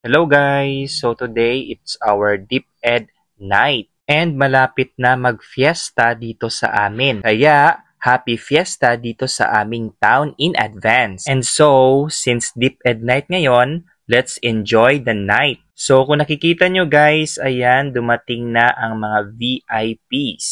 Hello guys! So today it's our DepEd night and malapit na mag-fiesta dito sa amin. Kaya happy fiesta dito sa aming town in advance. And so, since DepEd night ngayon, let's enjoy the night. So kung nakikita nyo guys, ayan dumating na ang mga VIPs.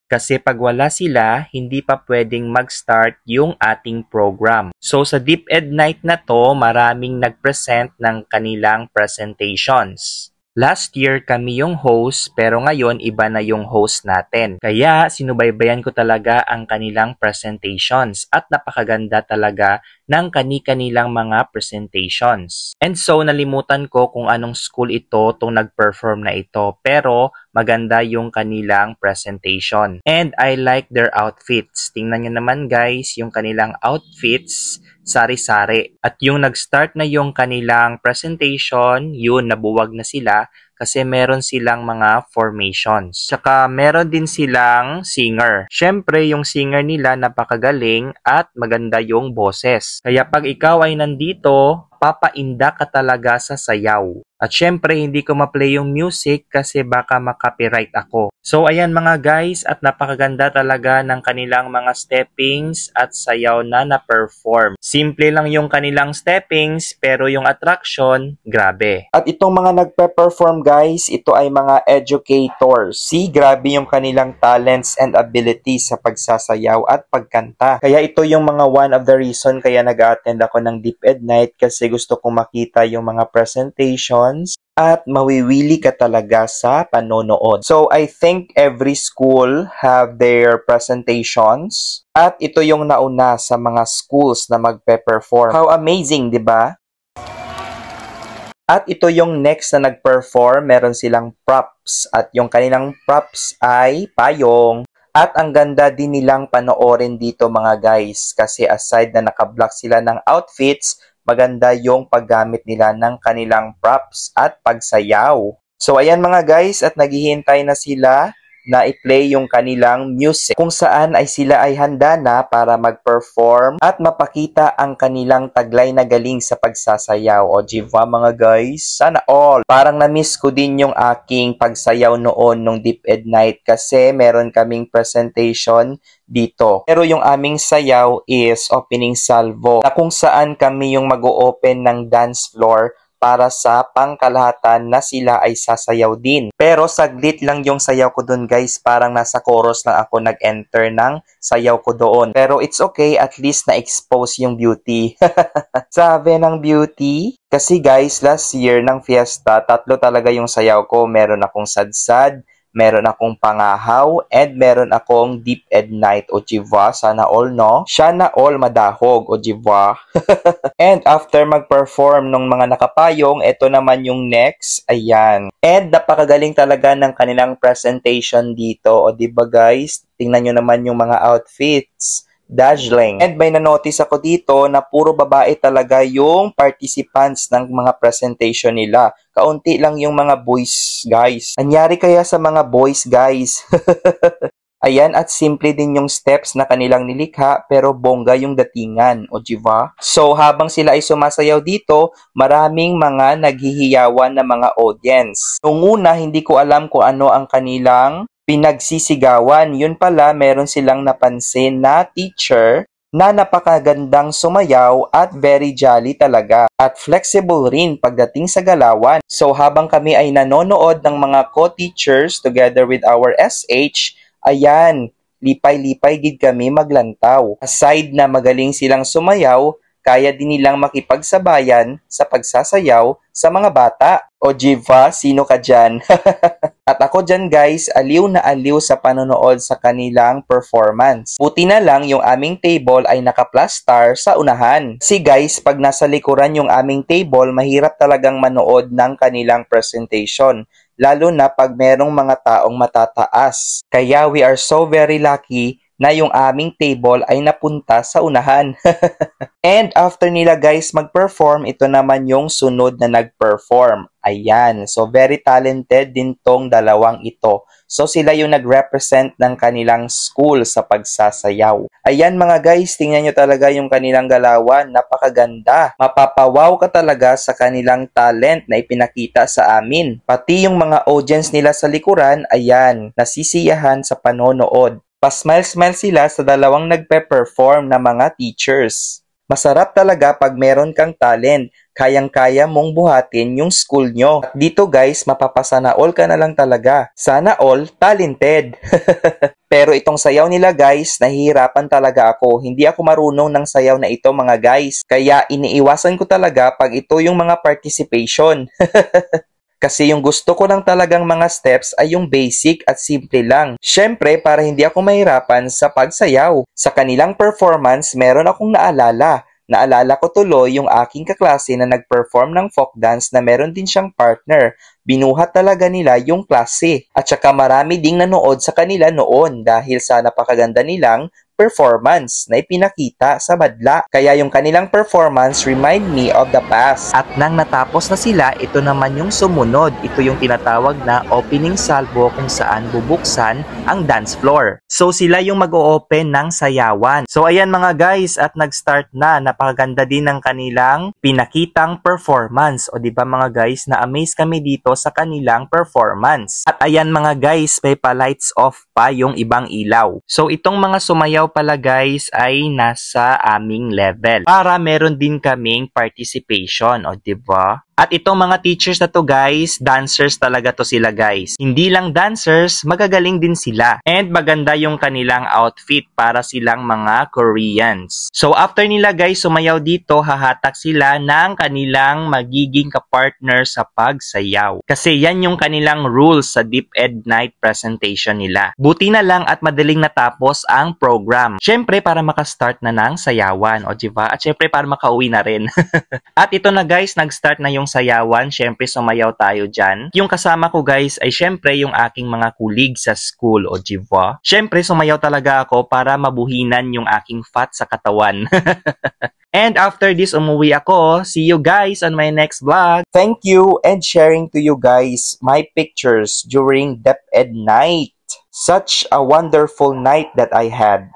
Kasi pag wala sila, hindi pa pwedeng mag-start yung ating program. So sa DepEd night na to, maraming nag-present ng kanilang presentations. Last year kami yung host pero ngayon iba na yung host natin. Kaya sinubaybayan ko talaga ang kanilang presentations at napakaganda talaga ng kani-kanilang mga presentations. And so nalimutan ko kung anong school ito tong nag-perform na ito pero maganda yung kanilang presentation. And I like their outfits. Tingnan nyo naman guys yung kanilang outfits, sari-sari. At yung nag-start na yung kanilang presentation, yun nabuwag na sila kasi meron silang mga formations. Tsaka meron din silang singer. Syempre yung singer nila napakagaling at maganda yung boses. Kaya pag ikaw ay nandito, papainda ka talaga sa sayaw. At syempre, hindi ko ma-play yung music kasi baka makopyright ako. So, ayan mga guys, at napakaganda talaga ng kanilang mga steppings at sayaw na na-perform. Simple lang yung kanilang steppings, pero yung attraction, grabe. At itong mga nagpe-perform guys, ito ay mga educators. See, grabe yung kanilang talents and abilities sa pagsasayaw at pagkanta. Kaya ito yung mga one of the reason kaya nag-attend ako ng DepEd night kasi gusto kong makita yung mga presentation at mawiwili ka talaga sa panonood. So, I think every school have their presentations at ito yung nauna sa mga schools na magpe-perform. How amazing, di ba? At ito yung next na nag-perform, meron silang props at yung kanilang props ay payong. At ang ganda din nilang panoorin dito mga guys kasi aside na naka-block sila ng outfits, maganda yung paggamit nila ng kanilang props at pagsayaw. So ayan mga guys at naghihintay na sila na i-play yung kanilang music kung saan ay sila ay handa na para mag-perform at mapakita ang kanilang taglay na galing sa pagsasayaw. O diba mga guys? Sana all! Parang na-miss ko din yung aking pagsayaw noon nung DepEd night kasi meron kaming presentation dito. Pero yung aming sayaw is opening salvo na kung saan kami yung mag-o-open ng dance floor para sa pangkalahatan na sila ay sasayaw din. Pero saglit lang yung sayaw ko doon guys, parang nasa chorus lang ako nag-enter ng sayaw ko doon. Pero it's okay, at least na-expose yung beauty. Sabi ng beauty. Kasi guys, last year ng fiesta, 3 talaga yung sayaw ko. Meron akong sadsad, meron akong pangahaw, and meron akong DepEd night. O diba? Sana all, no? Sana all madahog. O diba? And after mag-perform ng mga nakapayong, ito naman yung next. Ayan. And napakagaling talaga ng kanilang presentation dito. O diba guys? Tingnan nyo naman yung mga outfits. Dazzling. And may na-notice ako dito na puro babae talaga yung participants ng mga presentation nila. Kaunti lang yung mga boys, guys. Anyari kaya sa mga boys, guys? Ayan, at simple din yung steps na kanilang nilikha, pero bongga yung datingan, o diba? So, habang sila ay sumasayaw dito, maraming mga naghihiyawan na mga audience. Nung una, hindi ko alam kung ano ang kanilang pinagsisigawan. Yun pala, meron silang napansin na teacher na napakagandang sumayaw at very jolly talaga. At flexible rin pagdating sa galawan. So habang kami ay nanonood ng mga co-teachers together with our SH, ayan, lipay-lipay gid kami maglantaw. Aside na magaling silang sumayaw, kaya din nilang makipagsabayan sa pagsasayaw sa mga bata. O diba, sino ka dyan? At ako dyan guys, aliw na aliw sa panonood sa kanilang performance. Buti na lang yung aming table ay naka-plus-star sa unahan. Kasi guys, pag nasa likuran yung aming table, mahirap talagang manood ng kanilang presentation. Lalo na pag merong mga taong matataas. Kaya we are so very lucky na yung aming table ay napunta sa unahan. And after nila guys mag-perform, ito naman yung sunod na nag-perform. Ayan. So, very talented din tong dalawang ito. So, sila yung nag-represent ng kanilang school sa pagsasayaw. Ayan mga guys, tingnan nyo talaga yung kanilang galawan. Napakaganda. Mapapawaw ka talaga sa kanilang talent na ipinakita sa amin. Pati yung mga audience nila sa likuran, ayan, nasisiyahan sa panonood. Pa-smile-smile sila sa dalawang nagpe-perform na mga teachers. Masarap talaga pag meron kang talent, kayang-kaya mong buhatin yung school nyo. At dito guys, mapapasana all ka na lang talaga. Sana all talented. Pero itong sayaw nila guys, nahihirapan talaga ako. Hindi ako marunong ng sayaw na ito mga guys. Kaya iniiwasan ko talaga pag ito yung mga participation. Kasi yung gusto ko lang talagang mga steps ay yung basic at simple lang. Syempre, para hindi ako mahirapan sa pagsayaw. Sa kanilang performance, meron akong naalala. Naalala ko tuloy yung aking kaklase na nag-perform ng folk dance na meron din siyang partner. Binuhat talaga nila yung klase. At saka marami ding nanood sa kanila noon dahil sa napakaganda nilang performance na ipinakita sa madla. Kaya yung kanilang performance remind me of the past. At nang natapos na sila, ito naman yung sumunod. Ito yung tinatawag na opening salvo kung saan bubuksan ang dance floor. So sila yung mag-o-open ng sayawan. So ayan mga guys, at nag-start na. Napakaganda din ng kanilang pinakitang performance. O diba mga guys, na-amaze kami dito sa kanilang performance. At ayan mga guys, may pa-lights off pa yung ibang ilaw. So itong mga sumayaw pala guys ay nasa aming level para meron din kaming participation, o diba? At itong mga teachers na to guys, dancers talaga to sila guys. Hindi lang dancers, magagaling din sila. And maganda yung kanilang outfit para silang mga Koreans. So after nila guys sumayaw dito, hahatak sila ng kanilang magiging kapartner sa pagsayaw. Kasi yan yung kanilang rules sa DepEd Night presentation nila. Buti na lang at madaling natapos ang program. Syempre para makastart na ng sayawan, o diba? At syempre para makauwi na rin. At ito na guys, nag-start na yung sayawan. Syempre sumayaw tayo dyan. Yung kasama ko guys ay syempre yung aking mga kulig sa school, o diba? Syempre sumayaw talaga ako para mabuhinan yung aking fat sa katawan. And after this, umuwi ako. See you guys on my next vlog. Thank you and sharing to you guys my pictures during DepEd Night. Such a wonderful night that I had.